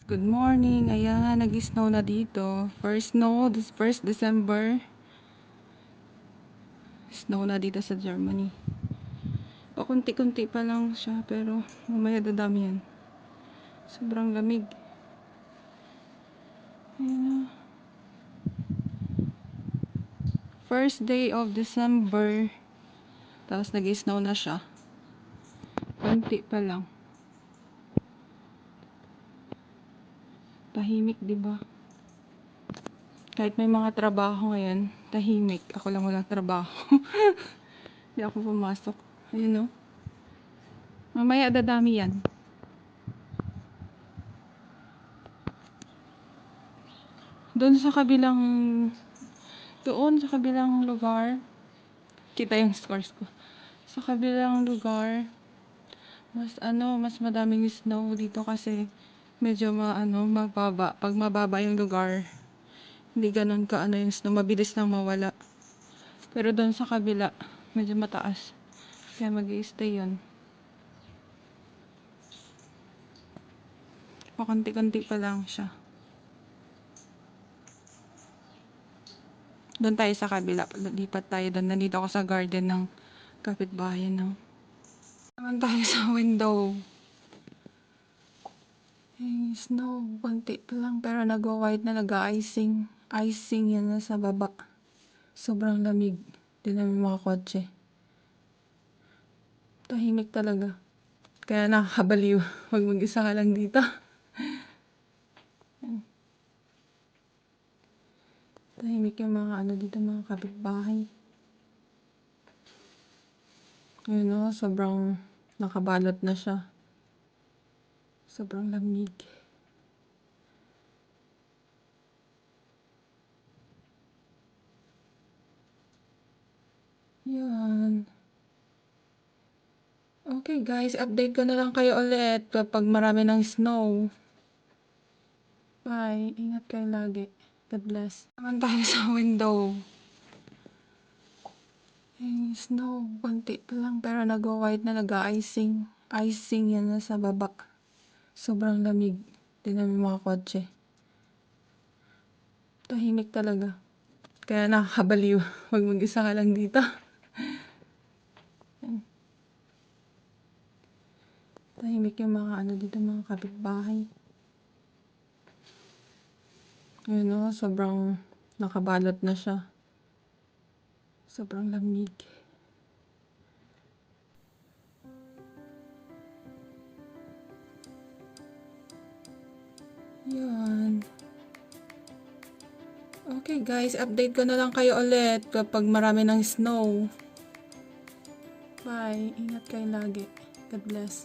Good morning. Ayan, nag-snow na dito. First snow, this first December. Snow na dito sa Germany. Pakunti-kunti pa lang siya, pero mamaya dadami yan. Sobrang lamig. Ayan. First day of December. Tapos nag-snow na siya. Kunti pa lang. Tahimik, di ba? Kahit may mga trabaho ngayon, tahimik. Ako lang walang trabaho. Hindi ako pumasok. Ayun, no? Mamaya dadami yan. Doon sa kabilang lugar, kita yung scores ko. Sa kabilang lugar, mas madaming snow dito kasi medyo mababa. Pag mababa yung lugar, hindi ganun ka yung snow, mabilis lang mawala. Pero doon sa kabila, medyo mataas. Kaya mag-i-stay yun. Pakunti-kunti pa lang siya. Doon tayo sa kabila. Lipat tayo doon. Nandito ako sa garden ng kapitbahay, no? Naman tayo sa window. Yung snow, konti pa lang. Pero nag-white na, nag-icing. Icing yan na sa baba. Sobrang lamig. Di namin mga kotse. Tahimik talaga. Kaya nakakabaliw. Huwag mag-isa ka lang dito. Tahimik yung mga dito, mga kapitbahay. Yun o, sobrang nakabalot na siya. Sobrang lamig. Yan. Okay guys, update ko na lang kayo ulit kapag marami ng snow. Bye. Ingat kayo lagi. God bless. Naman tayo sa window. Yung snow, konti pa lang. Pero nag-white na, nag-icing. Icing yan na sa baba. Sobrang lamig. Di namin mga kotse. Tahimik talaga. Kaya nakakabaliw. Huwag mag-isa ka lang dito. Tahimik yung mga dito, mga kapitbahay. Yun o, sobrang nakabalot na siya. Sobrang lamig. Yan. Okay guys, update ko na lang kayo ulit kapag marami ng snow. Bye. Ingat kayo lagi. God bless.